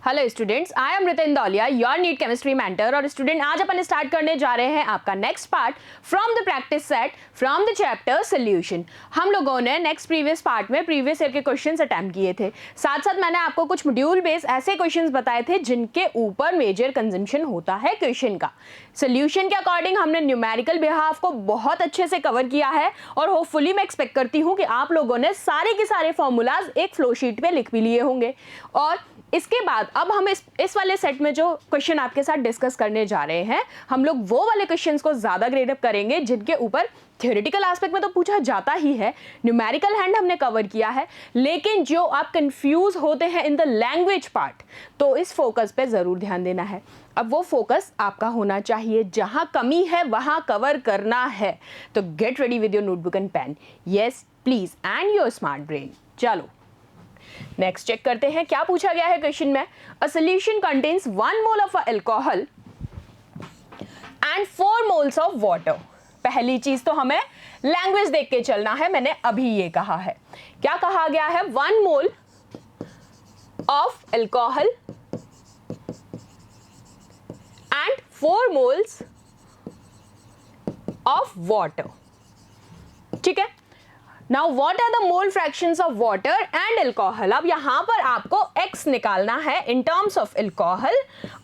Hello students, I am Ritin Dauliya, your NEET chemistry mentor. और student, आज अपन स्टार्ट करने जा रहे हैं आपका next part from the practice set from the chapter solution. हम लोगों ने नेक्स्ट प्रीवियस पार्ट में प्रीवियस ईयर के क्वेश्चंस अटेम्प्ट किए थे। साथ साथ मैंने आपको कुछ मॉड्यूल बेस ऐसे क्वेश्चंस बताए थे जिनके ऊपर मेजर कंजम्पशन होता है क्वेश्चन का। सोल्यूशन के अकॉर्डिंग हमने न्यूमेरिकल बिहाफ को बहुत अच्छे से कवर किया है और होपफुली मैं एक्सपेक्ट करती हूँ कि आप लोगों ने सारे के सारे फॉर्मूलाज एक फ्लो शीट पे लिख भी लिए होंगे। और इसके बाद अब हम इस वाले सेट में जो क्वेश्चन आपके साथ डिस्कस करने जा रहे हैं, हम लोग वो वाले क्वेश्चंस को ज़्यादा ग्रेड अप करेंगे जिनके ऊपर थ्योरेटिकल एस्पेक्ट में तो पूछा जाता ही है, न्यूमेरिकल हैंड हमने कवर किया है, लेकिन जो आप कंफ्यूज होते हैं इन द लैंग्वेज पार्ट, तो इस फोकस पे ज़रूर ध्यान देना है। अब वो फोकस आपका होना चाहिए, जहाँ कमी है वहाँ कवर करना है। तो get ready with your notebook and pen, yes please, and your smart brain. चलो नेक्स्ट चेक करते हैं क्या पूछा गया है क्वेश्चन में। A solution contains 1 mole of alcohol and 4 moles of water. पहली चीज तो हमें लैंग्वेज देख के चलना है, मैंने अभी ये कहा है। क्या कहा गया है? 1 mole of alcohol and 4 moles of water. ठीक है, now what are the mole fractions of water and alcohol. अब यहां पर आपको x निकालना है इन टर्म्स ऑफ अल्कोहल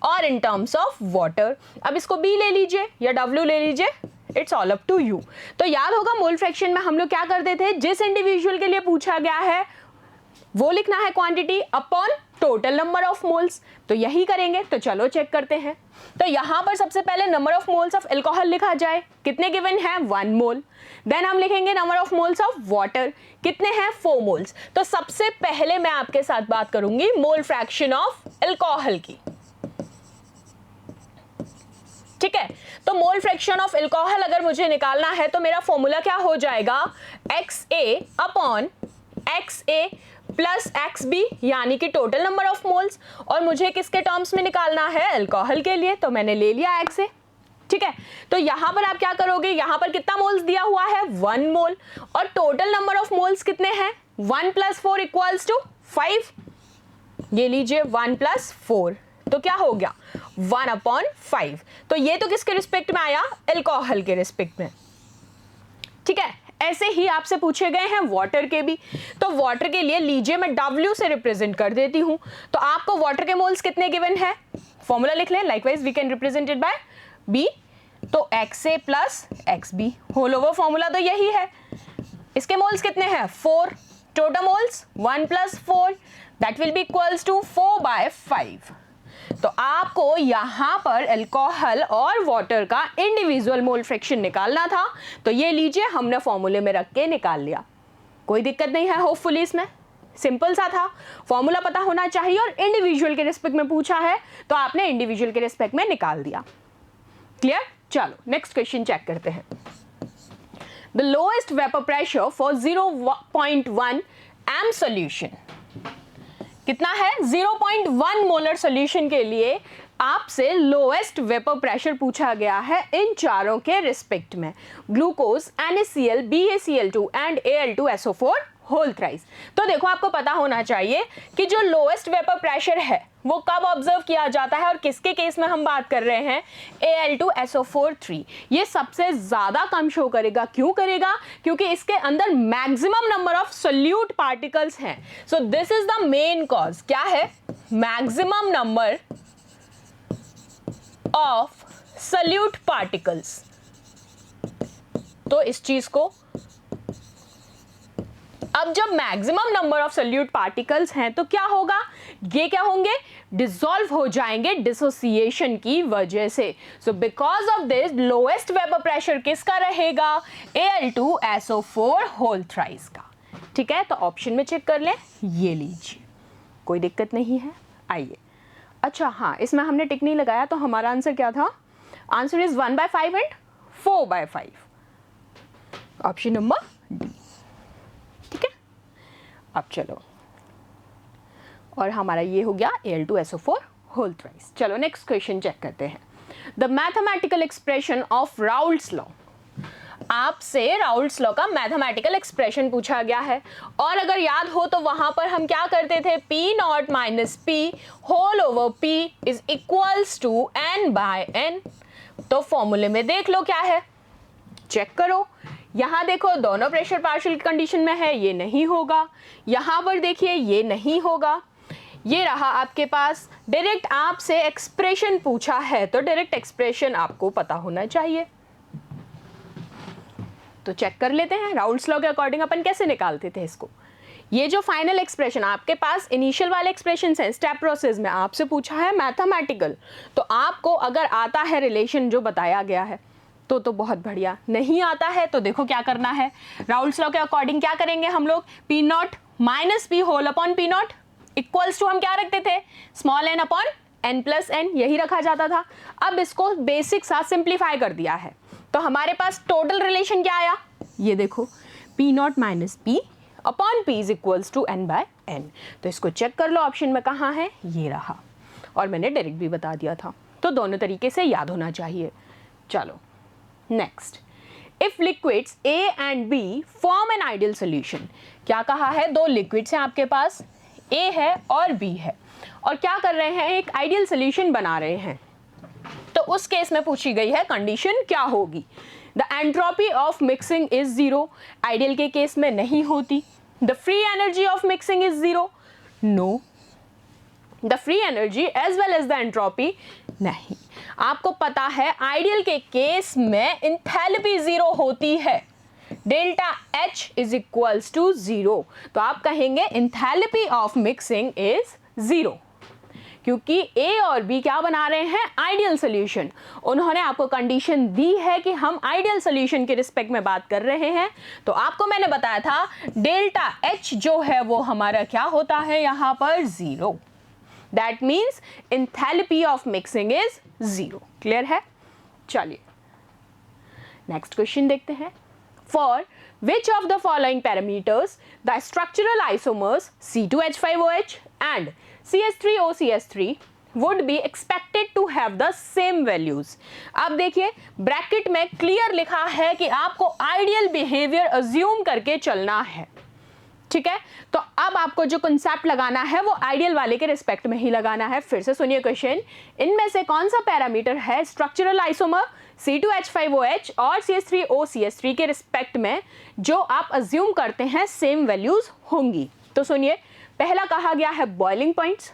और इन टर्म्स ऑफ वाटर। अब इसको b ले लीजिए या w ले लीजिए, it's all up to you. तो याद होगा मोल फ्रैक्शन में हम लोग क्या करते थे, जिस इंडिविजुअल के लिए पूछा गया है वो लिखना है quantity upon total number of moles. तो यही करेंगे। तो चलो चेक करते हैं। तो यहां पर सबसे पहले number of moles of alcohol लिखा जाए, कितने गिवन है? 1 मोल। देन हम लिखेंगे number of moles of water, कितने हैं? 4 मोल्स। तो सबसे पहले मैं आपके साथ बात करूंगी मोल फ्रैक्शन ऑफ अल्कोहल की। ठीक है, तो मोल फ्रैक्शन ऑफ अल्कोहल अगर मुझे निकालना है तो मेरा फॉर्मूला क्या हो जाएगा? XA upon XA plus XB, यानी कि टोटल नंबर ऑफ मोल्स। और मुझे किसके टर्म्स में निकालना है? अल्कोहल के लिए, तो मैंने ले लिया XA। ठीक है, तो यहां पर आप क्या करोगे, यहां पर कितना मोल्स दिया हुआ है? 1 मोल। और टोटल नंबर ऑफ मोल्स कितने हैं? 1 + 4 इक्वल्स टू 5। ये लीजिए 1 + 4, तो क्या हो गया? 1/5। तो ये तो किसके रिस्पेक्ट में आया? अल्कोहल के रिस्पेक्ट में। ठीक है, ऐसे ही आपसे पूछे गए हैं वाटर के भी। तो वाटर के लिए लीजिए मैं W से रिप्रेजेंट कर देती हूं। तो आपको वाटर के मोल्स कितने गिवन है? फॉर्मूला लिख लें, likewise we can represent it by B। तो XA plus XB whole over formula तो यही है। इसके मोल्स कितने हैं? 4। Total moles 1 + 4, that will be equals to 4/5। तो आपको यहां पर अल्कोहल और वाटर का इंडिविजुअल मोल फ्रैक्शन निकालना था। तो ये लीजिए हमने फॉर्मूले में रख के निकाल लिया। कोई दिक्कत नहीं है होपफुली, इसमें सिंपल सा था। फॉर्मूला पता होना चाहिए और इंडिविजुअल के रिस्पेक्ट में पूछा है तो आपने इंडिविजुअल के रिस्पेक्ट में निकाल दिया। क्लियर? चलो नेक्स्ट क्वेश्चन चेक करते हैं। The lowest vapour pressure for 0.1 m solution. कितना है? 0.1 मोलर सॉल्यूशन के लिए आपसे लोएस्ट वेपर प्रेशर पूछा गया है इन चारों के रिस्पेक्ट में, glucose, NaCl, BaCl2 and Al2SO4 whole thrice. तो देखो आपको पता होना चाहिए कि जो लोएस्ट वेपर प्रेशर है वो कब ऑब्जर्व किया जाता है और किसके केस में हम बात कर रहे हैं? Al2SO4 ये सबसे ज्यादा कम शो करेगा। क्यों करेगा? क्योंकि इसके अंदर maximum number of solute particles हैं। So this is the main cause. क्या है? Maximum number of solute particles. तो इस चीज को, अब जब maximum number of solute particles हैं तो क्या होगा? ये क्या होंगे? डिसॉल्व हो जाएंगे डिसोसिएशन की वजह से। So because of this lowest vapour pressure किसका रहेगा? Al2SO4 होल थ्राइस का। ठीक है, तो ऑप्शन में चेक कर लें, ये लीजिए, कोई दिक्कत नहीं है। आइए, अच्छा हाँ, इसमें हमने टिक नहीं लगाया तो हमारा आंसर क्या था? Answer is 1/5 and 4/5, option number D. ठीक है, अब चलो, और हमारा ये हो गया Al2SO4 होल थ्राइस। चलो नेक्स्ट क्वेश्चन चेक करते हैं। The mathematical expression of Raoult's law. आपसे राउल्ट्स लॉ का मैथमेटिकल एक्सप्रेशन पूछा गया है, और अगर याद हो तो वहां पर हम क्या करते थे, P not minus P whole over P is equals to N by N. तो फॉर्मूले में देख लो क्या है, चेक करो। यहां देखो दोनों प्रेशर पार्शियल कंडीशन में है, ये नहीं होगा। यहां पर देखिए ये नहीं होगा। ये रहा आपके पास, डायरेक्ट आपसे एक्सप्रेशन पूछा है तो डायरेक्ट एक्सप्रेशन आपको पता होना चाहिए। तो चेक कर लेते हैं राउल्ट्स लॉ के अकॉर्डिंग अपन कैसे निकालते थे इसको। ये जो फाइनल एक्सप्रेशन आपके पास इनिशियल वाले एक्सप्रेशन है, स्टेप प्रोसेस में आपसे पूछा है मैथमेटिकल, तो आपको अगर आता है रिलेशन जो बताया गया है तो बहुत बढ़िया, नहीं आता है तो देखो क्या करना है। राउल्ट्स लॉ के अकॉर्डिंग क्या करेंगे हम लोग, P not minus P whole upon P not equals to हम क्या रखते थे, small N upon N plus N, यही रखा जाता था। अब इसको बेसिक साथ सिंप्लीफाई कर दिया है तो हमारे पास टोटल रिलेशन क्या आया, ये देखो, P not minus P upon P is equals to N by N. तो इसको चेक कर लो ऑप्शन में कहाँ है, ये रहा, और मैंने डायरेक्ट भी बता दिया था, तो दोनों तरीके से याद होना चाहिए। चलो next, if liquids A and B form an ideal solution. क्या कहा है, दो लिक्विड्स हैं आपके पास, ए है और बी है, और क्या कर रहे हैं, एक आइडियल सोल्यूशन बना रहे हैं। तो उस केस में पूछी गई है कंडीशन क्या होगी, the entropy of mixing is zero, ideal के केस में नहीं होती। The free energy of mixing is zero, no. The free energy as well as the entropy, नहीं। आपको पता है आइडियल के केस में इंथैल्पी जीरो होती है, delta H is equals to zero, तो आप कहेंगे enthalpy of mixing is zero, क्योंकि ए और बी क्या बना रहे हैं, आइडियल सोल्यूशन। उन्होंने आपको कंडीशन दी है कि हम आइडियल सोल्यूशन के रिस्पेक्ट में बात कर रहे हैं, तो आपको मैंने बताया था डेल्टा एच जो है वो हमारा क्या होता है यहां पर, zero. That means enthalpy of mixing is zero. Clear है? चलिए नेक्स्ट क्वेश्चन देखते हैं। For which of the following parameters the structural isomers C2H5OH and CS3OCS3 would be expected to have the same values। अब देखिए bracket में clear लिखा है कि आपको आइडियल बिहेवियर अज्यूम करके चलना है, ठीक है। तो अब आपको जो कंसेप्ट लगाना है वो आइडियल वाले के रिस्पेक्ट में ही लगाना है। फिर से सुनिए क्वेश्चन, इनमें से कौन सा पैरामीटर है स्ट्रक्चरल आइसोमर C2H5OH और CS3OCS3 के रिस्पेक्ट में जो आप अज्यूम करते हैं सेम वैल्यूज होंगी। तो सुनिए, पहला कहा गया है boiling points,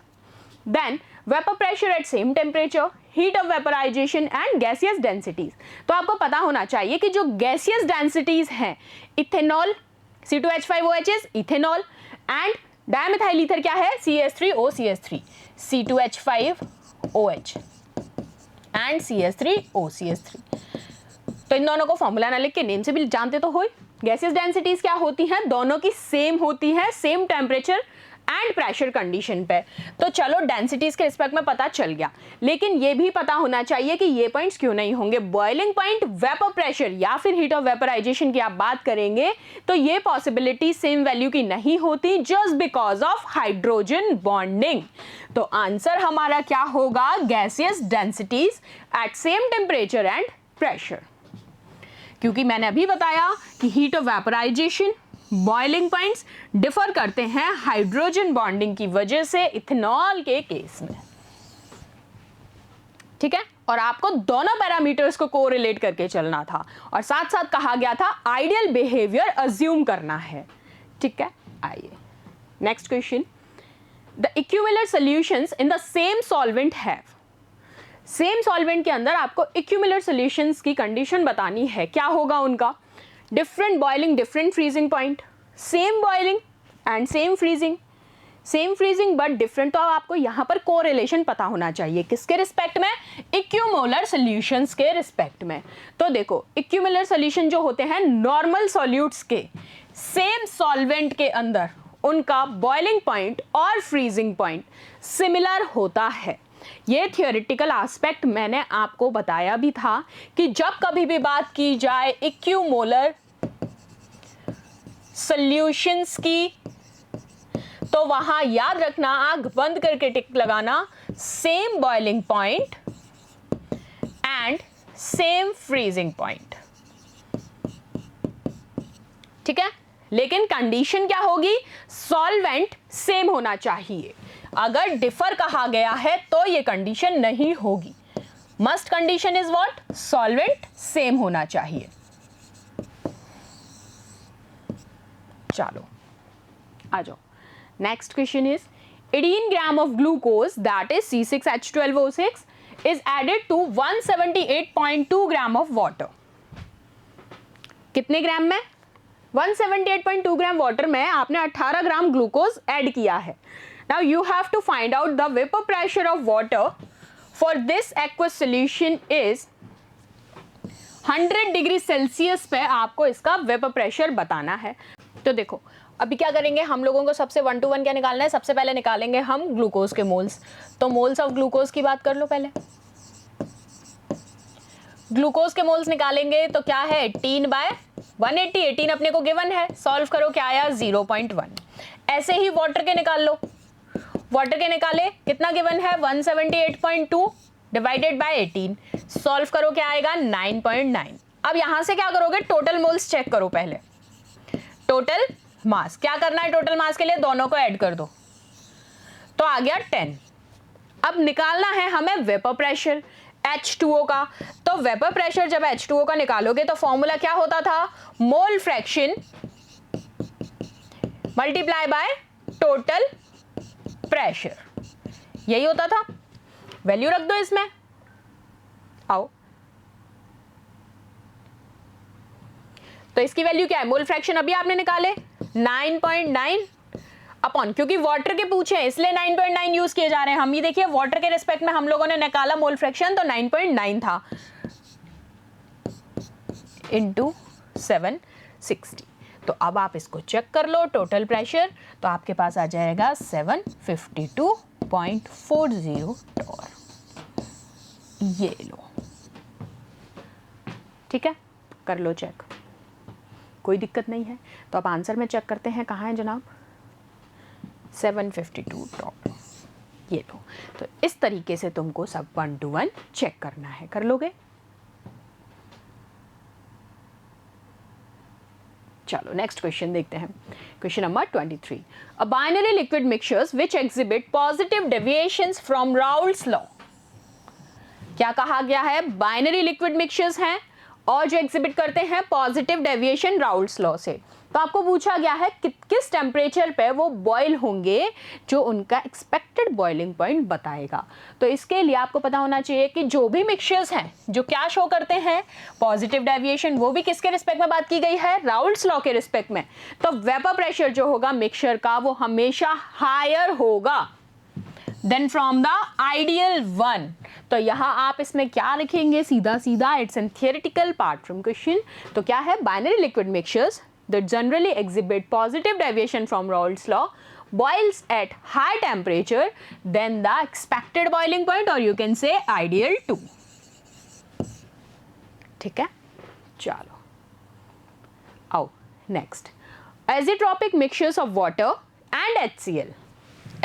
then vapour pressure at same temperature, heat of vaporisation and gaseous densities. तो आपको पता होना चाहिए कि जो गैसियस डेंसिटीज हैं, ethanol C2H5OH is ethanol and dimethyl ether क्या है, CS3OCS3, C2H5OH एंड CS3OCS3। तो इन दोनों को फॉर्मूला ना लिख के नेम से भी जानते तो हो। गैसियस डेंसिटीज क्या होती हैं, दोनों की सेम होती है, same temperature and pressure condition पे। तो चलो डेंसिटीज के रिस्पेक्ट में पता चल गया, लेकिन ये भी पता होना चाहिए कि ये पॉइंट्स क्यों नहीं होंगे। बॉइलिंग पॉइंट, वेपर प्रेशर या फिर हीट ऑफ वेपराइजेशन की आप बात करेंगे तो ये पॉसिबिलिटी सेम वैल्यू की नहीं होती, just because of hydrogen bonding. तो आंसर हमारा क्या होगा, gaseous densities at same temperature and pressure, क्योंकि मैंने अभी बताया कि heat of vaporisation, boiling points differ करते हैं हाइड्रोजन बॉन्डिंग की वजह से इथेनॉल के केस में, ठीक है। और आपको दोनों पैरामीटर्स को कोरिलेट करके चलना था, और साथ साथ कहा गया था आइडियल बिहेवियर अज्यूम करना है, ठीक है। आइए next question, the equivalent solutions in the same solvent have. Same solvent के अंदर आपको इक्विवेलेंट सॉल्यूशंस की कंडीशन बतानी है, क्या होगा उनका, different boiling different freezing point, same boiling and same freezing but different. तो आपको यहां पर कोरिलेशन पता होना चाहिए, किसके रिस्पेक्ट में, इक्विमोलर सॉल्यूशंस के रिस्पेक्ट में। तो देखो इक्विमोलर सॉल्यूशन जो होते हैं नॉर्मल सॉल्यूट्स के, सेम सॉल्वेंट के अंदर उनका बॉइलिंग पॉइंट और फ्रीजिंग पॉइंट सिमिलर होता है। ये थियोरेटिकल एस्पेक्ट मैंने आपको बताया भी था कि जब कभी भी बात की जाए इक्विमोलर सॉल्यूशंस की, तो वहां याद रखना, आंख बंद करके टिक लगाना, same boiling point and same freezing point. ठीक है, लेकिन कंडीशन क्या होगी, सॉल्वेंट सेम होना चाहिए। अगर डिफर कहा गया है तो ये कंडीशन नहीं होगी। Must condition is what, solvent same होना चाहिए। चलो आ जाओ, next question is 18 gram of glucose that is C6H12O6 is added to 178.2 gram of water. कितने ग्राम में, 178.2 ग्राम वाटर में आपने 18 ग्राम ग्लूकोज ऐड किया है। Now you have to find out the vapour pressure of water for this aqueous solution is 100 degree Celsius पे आपको इसका vapour pressure बताना है। तो देखो अभी क्या करेंगे, हम लोगों को सबसे 1 to 1 क्या निकालना है, सबसे पहले निकालेंगे हम ग्लूकोज के मोल्स। तो मोल्स ऑफ ग्लूकोज की बात कर लो पहले। ग्लूकोज के मोल्स निकालेंगे तो क्या है 18/180, 18 अपने को गिवन है, सॉल्व करो क्या आया 0.1। ऐसे ही वाटर के निकाल लो, वाटर के निकाले कितना गिवन है 178.2 डिवाइडेड बाय 18, सॉल्व करो क्या आएगा 9.9। अब यहां से क्या करोगे, टोटल मोल्स चेक करो पहले, टोटल मास क्या करना है, टोटल मास के लिए दोनों को ऐड कर दो तो आ गया 10। अब निकालना है हमें वेपर प्रेशर H2O का। तो वेपर प्रेशर जब H2O का निकालोगे तो फॉर्मूला क्या होता था, mole fraction multiply by total pressure, यही होता था। वैल्यू रख दो इसमें, आओ। तो इसकी वैल्यू क्या है, मोल फ्रैक्शन अभी आपने निकाले 9.9 अपॉन, क्योंकि वाटर के पूछे हैं इसलिए 9.9 यूज किए जा रहे हैं। हम ये देखिए वाटर के रिस्पेक्ट में हम लोगों ने निकाला मोल फ्रैक्शन तो 9.9 था इंटू 760। तो अब आप इसको चेक कर लो टोटल प्रेशर, तो आपके पास आ जाएगा 752.40 टॉर। ये लो, ठीक है, कर लो चेक, कोई दिक्कत नहीं है। तो अब आंसर में चेक करते हैं, कहाँ है जनाब, 752 टॉर। ये लो, तो इस तरीके से तुमको सब 1 to 1 चेक करना है, कर लोगे। चलो नेक्स्ट क्वेश्चन देखते हैं, question number 23। A binary liquid mixtures which exhibit positive deviations from Raoult's law. क्या कहा गया है, बाइनरी लिक्विड मिक्सचर्स हैं और जो एग्जिबिट करते हैं पॉजिटिव डेविएशन राउल्ट्स लॉ से। तो आपको पूछा गया है कि किस टेम्परेचर पे वो बॉयल होंगे जो उनका एक्सपेक्टेड बॉइलिंग पॉइंट बताएगा। तो इसके लिए आपको पता होना चाहिए कि जो भी मिक्सचर्स हैं जो क्या शो करते हैं पॉजिटिव डेविएशन, वो भी किसके रिस्पेक्ट में बात की गई है, राउल्ट्स लॉ के रिस्पेक्ट में। तो वेपर प्रेशर जो होगा मिक्सचर का वो हमेशा हायर होगा then from the ideal one. तो यहाँ आप इसमें क्या लिखेंगे, सीधा सीधा it's an theoretical part from question. तो क्या है, binary liquid mixtures that generally exhibit positive deviation from Raoult's law boils at high temperature than the expected boiling point, or you can say ideal 2। ठीक है, चलो आओ next, azeotropic mixtures of water and HCl।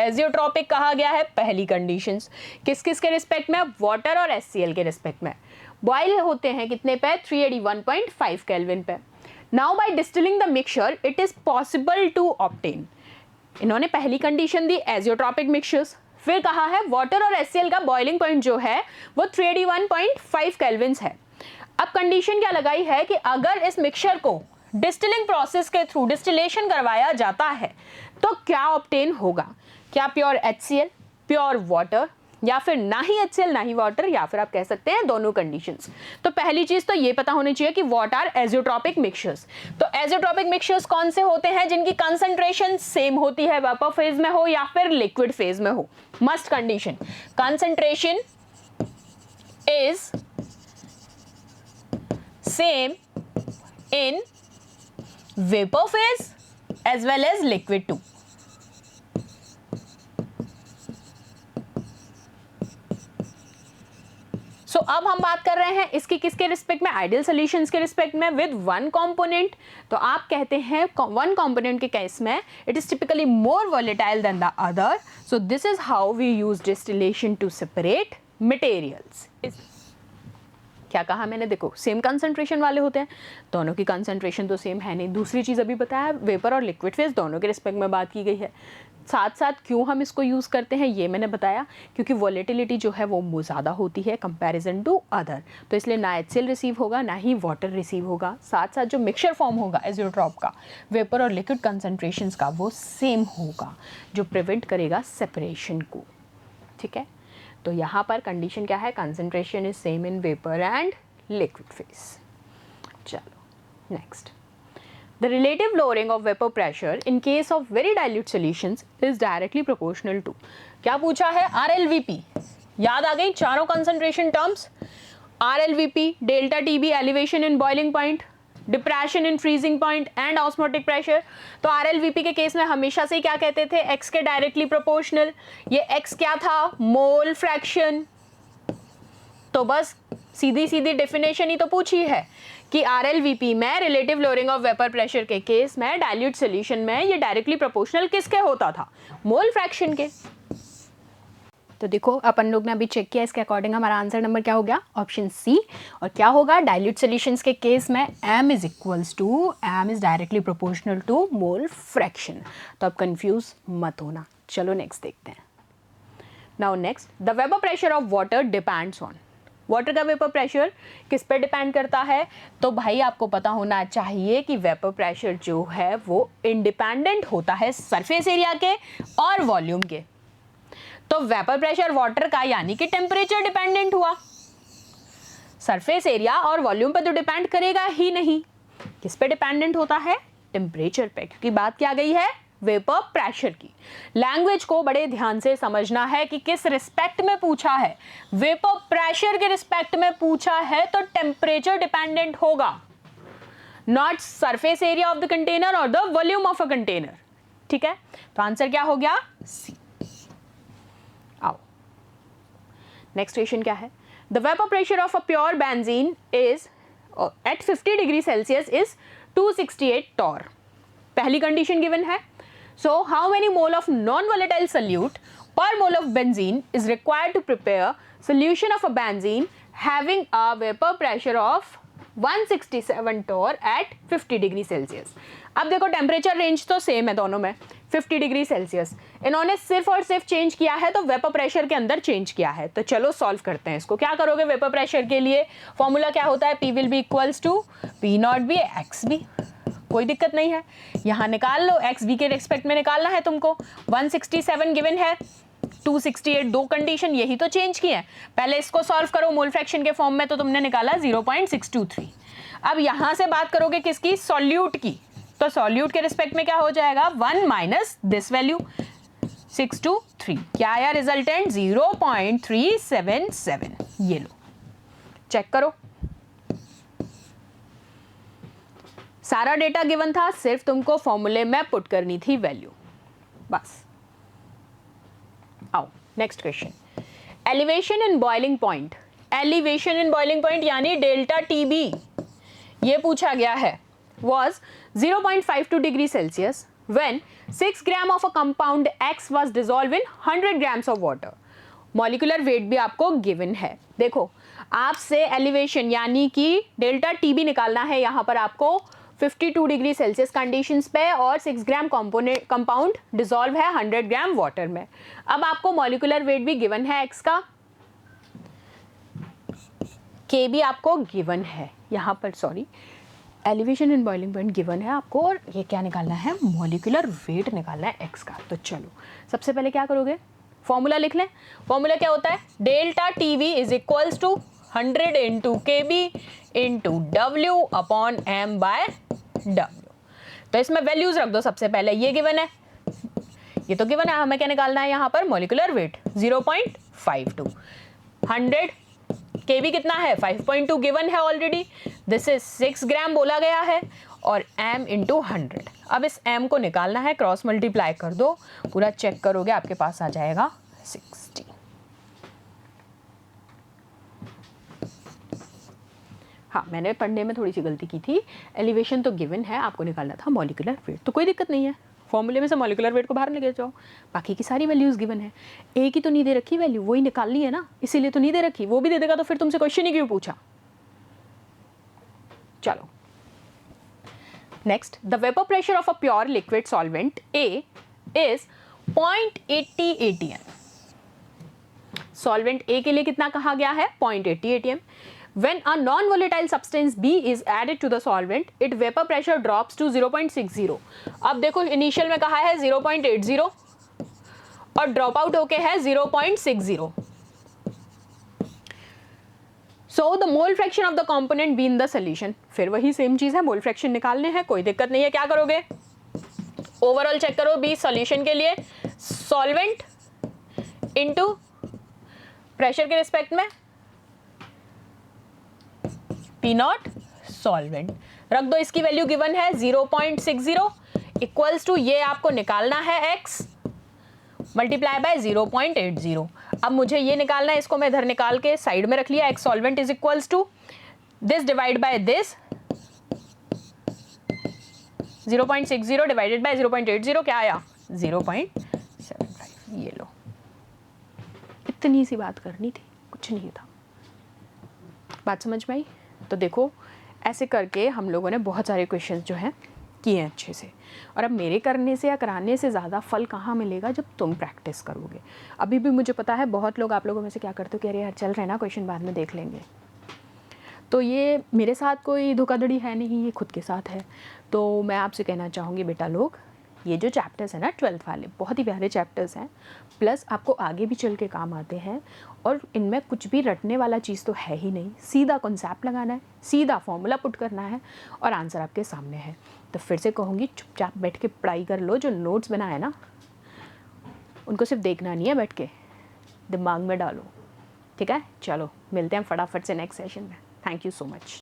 Azeotropic कहा गया है पहली conditions किस किस के रिस्पेक्ट में, वाटर और HCl के रिस्पेक्ट में। बॉयल होते हैं कितने पे, 381.5 केल्विन पे। Now by distilling the mixture it is possible to obtain। इन्होंने पहली कंडीशन दी एजियोट्रॉपिक मिक्सचर्स, फिर कहा है वाटर और HCl का बॉइलिंग पॉइंट जो है वो 381.5 केल्विन्स है। अब कंडीशन क्या लगाई है कि अगर इस मिक्सचर को डिस्टिलिंग प्रोसेस के थ्रू डिस्टिलेशन करवाया जाता है तो क्या ऑब्टेन होगा, क्या प्योर HCl, प्योर वाटर, या फिर ना ही HCl ना ही वाटर, या फिर आप कह सकते हैं दोनों कंडीशंस। तो पहली चीज तो ये पता होनी चाहिए कि व्हाट आर एजियोट्रॉपिक मिक्सचर्स। तो एजियोट्रॉपिक मिक्सचर्स कौन से होते हैं, जिनकी कंसंट्रेशन सेम होती है, वेपर फेज में हो या फिर लिक्विड फेज में हो। Must condition, concentration is same in vapour phase as well as liquid too. So अब हम बात कर रहे हैं इसकी किसके रिस्पेक्ट में, आइडियल सॉल्यूशंस के रिस्पेक्ट में विद वन कंपोनेंट। तो आप कहते हैं वन कंपोनेंट के केस में it is typically more volatile than the other. So this is how we use distillation to separate materials. क्या कहा मैंने, देखो सेम कंसंट्रेशन वाले होते हैं, दोनों की कंसंट्रेशन तो सेम है नहीं। दूसरी चीज़ अभी बताया, वेपर और लिक्विड फेज दोनों के रिस्पेक्ट में बात की गई है। साथ साथ क्यों हम इसको यूज़ करते हैं ये मैंने बताया, क्योंकि वॉलेटिलिटी जो है वो ज़्यादा होती है कंपैरिजन टू अदर, तो इसलिए ना HCl रिसीव होगा ना ही वाटर रिसीव होगा। साथ साथ जो मिक्सचर फॉर्म होगा एजियोट्रॉप का, वेपर और लिक्विड कंसंट्रेशंस का, वो सेम होगा, जो प्रिवेंट करेगा सेपरेशन को। ठीक है, तो यहाँ पर कंडीशन क्या है, concentration is same in vapour and liquid phase. चलो next, the relative lowering of vapor pressure in case of very dilute solutions is directly proportional to, क्या पूछा है, RLVP। याद आ गई चारों concentration terms, RLVP, delta TB, elevation in boiling point, depression in freezing point and osmotic pressure. तो RLVP के case में हमेशा से क्या कहते थे, X के डायरेक्टली प्रोपोर्शनल। ये X क्या था, मोल फ्रैक्शन। तो बस सीधी सीधी डेफिनेशन ही तो पूछी है कि RLVP में relative lowering of vapour pressure के केस में डाइल्यूट सॉल्यूशन में ये डायरेक्टली प्रोपोर्शनल किसके होता था, मोल फ्रैक्शन के। तो देखो अपन लोग ने अभी चेक किया, इसके अकॉर्डिंग हमारा आंसर नंबर क्या हो गया, ऑप्शन सी। और क्या होगा, डाइल्यूट सॉल्यूशंस के केस में m is directly proportional to mole fraction. तो अब कंफ्यूज मत होना। चलो नेक्स्ट देखते हैं। Now next, the vapour pressure of water depends on, water का वेपर प्रेशर किस पे डिपेंड करता है, तो भाई आपको पता होना चाहिए कि वेपर प्रेशर जो है वो इंडिपेंडेंट होता है सरफेस एरिया के और वॉल्यूम के। तो वेपर प्रेशर वाटर का यानी कि टेम्परेचर डिपेंडेंट हुआ, सरफेस एरिया और वॉल्यूम पे तो डिपेंड करेगा ही नहीं। किस पे डिपेंडेंट होता है, टेम्परेचर पे, क्योंकि बात क्या गई है, वेपर प्रेशर की। लैंग्वेज को बड़े ध्यान से समझना है कि किस रिस्पेक्ट में पूछा है, वेपर प्रेशर के रिस्पेक्ट में पूछा है तो टेम्परेचर डिपेंडेंट होगा, not surface area of the container और the volume of a container. ठीक है, तो आंसर क्या हो गया, सी। आओ नेक्स्ट क्वेश्चन क्या है, the vapour pressure of a pure benzene is at 50 degree Celsius is 268 torr. पहली कंडीशन गिवन है। So how many mole of non-volatile solute per mole of benzene is required to prepare solution of a benzene having a vapor pressure of 167 torr at 50 degree Celsius. अब देखो temperature range तो same है दोनों में, 50 degree Celsius. इन्होंने सिर्फ और सिर्फ चेंज किया है तो वेपर प्रेशर के अंदर चेंज किया है। तो चलो सॉल्व करते हैं इसको। क्या करोगे, वेपर प्रेशर के लिए फॉर्मूला क्या होता है, P will be equals to P not B X B. कोई दिक्कत नहीं है, यहाँ निकाल लो, एक्स बी के रिस्पेक्ट में निकालना है तुमको। 167 गिवन है, 268, दो कंडीशन यही तो चेंज की है। पहले इसको सॉल्व करो मोल फ्रैक्शन के फॉर्म में, तो तुमने निकाला 0.623। अब यहाँ से बात करोगे किसकी, सॉल्यूट की, तो सॉल्यूट के रिस्पेक्ट में क्या हो जाएगा, 1 माइनस दिस वैल्यू 623। क्या आया रिजल्टेंट, 0.377। ये लो चेक करो, सारा डेटा गिवन था, सिर्फ तुमको फॉर्मूले में पुट करनी थी वैल्यू, बस। आओ next question, elevation in boiling point. Elevation in boiling point यानी डेल्टा TB ये पूछा गया है, was 0.52 degree Celsius when 6 gram of a compound X was dissolved in 100 grams of water। Molecular weight भी आपको गिवन है। देखो आपसे एलिवेशन यानी कि डेल्टा TB निकालना है, यहाँ पर आपको 52 डिग्री सेल्सियस कंडीशंस पे और 6 ग्राम कंपाउंड डिसॉल्व है 100 ग्राम वाटर में। अब आपको मॉलिक्यूलर वेट भी गिवन है X का, K भी आपको गिवन है यहाँ पर, sorry elevation in boiling point given है आपको, और ये क्या निकालना है, मॉलिक्यूलर वेट निकालना है X का। तो चलो सबसे पहले क्या करोगे, फॉर्मूला लिख लें। फॉर्मूला क्या होता है, delta TB is equals to 100 into KB into W upon M by W। तो इसमें वैल्यूज रख दो सबसे पहले, ये गिवन है, ये तो गिवन है, हमें क्या निकालना है यहाँ पर, मॉलिक्यूलर वेट 0.52। 100 KB कितना है, 5.2 गिवन है ऑलरेडी, दिस इज 6 ग्राम बोला गया है, और M इंटू 100। अब इस M को निकालना है, क्रॉस मल्टीप्लाई कर दो, पूरा चेक करोगे आपके पास आ जाएगा 60। हाँ मैंने पढ़ने में थोड़ी सी गलती की थी, एलिवेशन तो गिवन है, आपको निकालना था मॉलिक्यूलर वेट। तो कोई दिक्कत नहीं है, फॉर्मूले में से मॉलिक्यूलर वेट को बाहर लेके जाओ, बाकी की सारी वैल्यूज गिवन है। एक ही तो नहीं दे रखी वैल्यू, वही निकालनी है ना, इसीलिए तो नहीं दे रखी, वो भी दे देगा तो फिर तुमसे क्वेश्चन ही क्यों पूछा। चलो next, the vapour pressure of a pure liquid solvent A is 0.80 atm। Solvent A के लिए कितना कहा गया है? 0.80 atm। When a non-volatile substance B is added to the solvent, its vapor pressure drops to 0.60। अब देखो इनिशियल में कहा है 0.80 और ड्रॉप आउट होके है 0.60। So the mole fraction of the component B in the solution, फिर वही सेम चीज है, मोल फ्रैक्शन निकालने हैं, कोई दिक्कत नहीं है। क्या करोगे? ओवरऑल चेक करो B सॉल्यूशन के लिए, सॉल्वेंट इनटू प्रेशर के रिस्पेक्ट में P नॉट सॉल्वेंट, रख दो। इसकी वैल्यू गिवन है 0.60 इक्वल्स टू ये आपको निकालना है x मल्टीप्लाई बाय 0.80। अब मुझे ये निकालना है, इसको मैं इधर निकाल के साइड में रख लिया। x solvent is equals to this divide by this, 0.60 divided by 0.80 क्या आया? 0.75। ये लो, इतनी सी बात करनी थी, कुछ नहीं था। बात समझ में आई? तो देखो ऐसे करके हम लोगों ने बहुत सारे क्वेश्चंस जो हैं किए हैं अच्छे से। और अब मेरे करने से या कराने से ज़्यादा फल कहाँ मिलेगा? जब तुम प्रैक्टिस करोगे। अभी भी मुझे पता है बहुत लोग आप लोगों में से क्या करते हो कि अरे यार चल रहे ना क्वेश्चन, बाद में देख लेंगे। तो ये मेरे साथ कोई धोखाधड़ी है नहीं, ये खुद के साथ है। तो मैं आपसे कहना चाहूँगी बेटा लोग, ये जो चैप्टर्स हैं ना 12th वाले, बहुत ही प्यारे चैप्टर्स हैं, प्लस आपको आगे भी चल के काम आते हैं। और इनमें कुछ भी रटने वाला चीज़ तो है ही नहीं, सीधा कॉन्सेप्ट लगाना है, सीधा फॉर्मूला पुट करना है और आंसर आपके सामने है। तो फिर से कहूँगी चुपचाप बैठ के पढ़ाई कर लो। जो नोट्स बनाए ना उनको सिर्फ देखना नहीं है, बैठ के दिमाग में डालो। ठीक है, चलो मिलते हैं फटाफट से नेक्स्ट सेशन में। Thank you so much.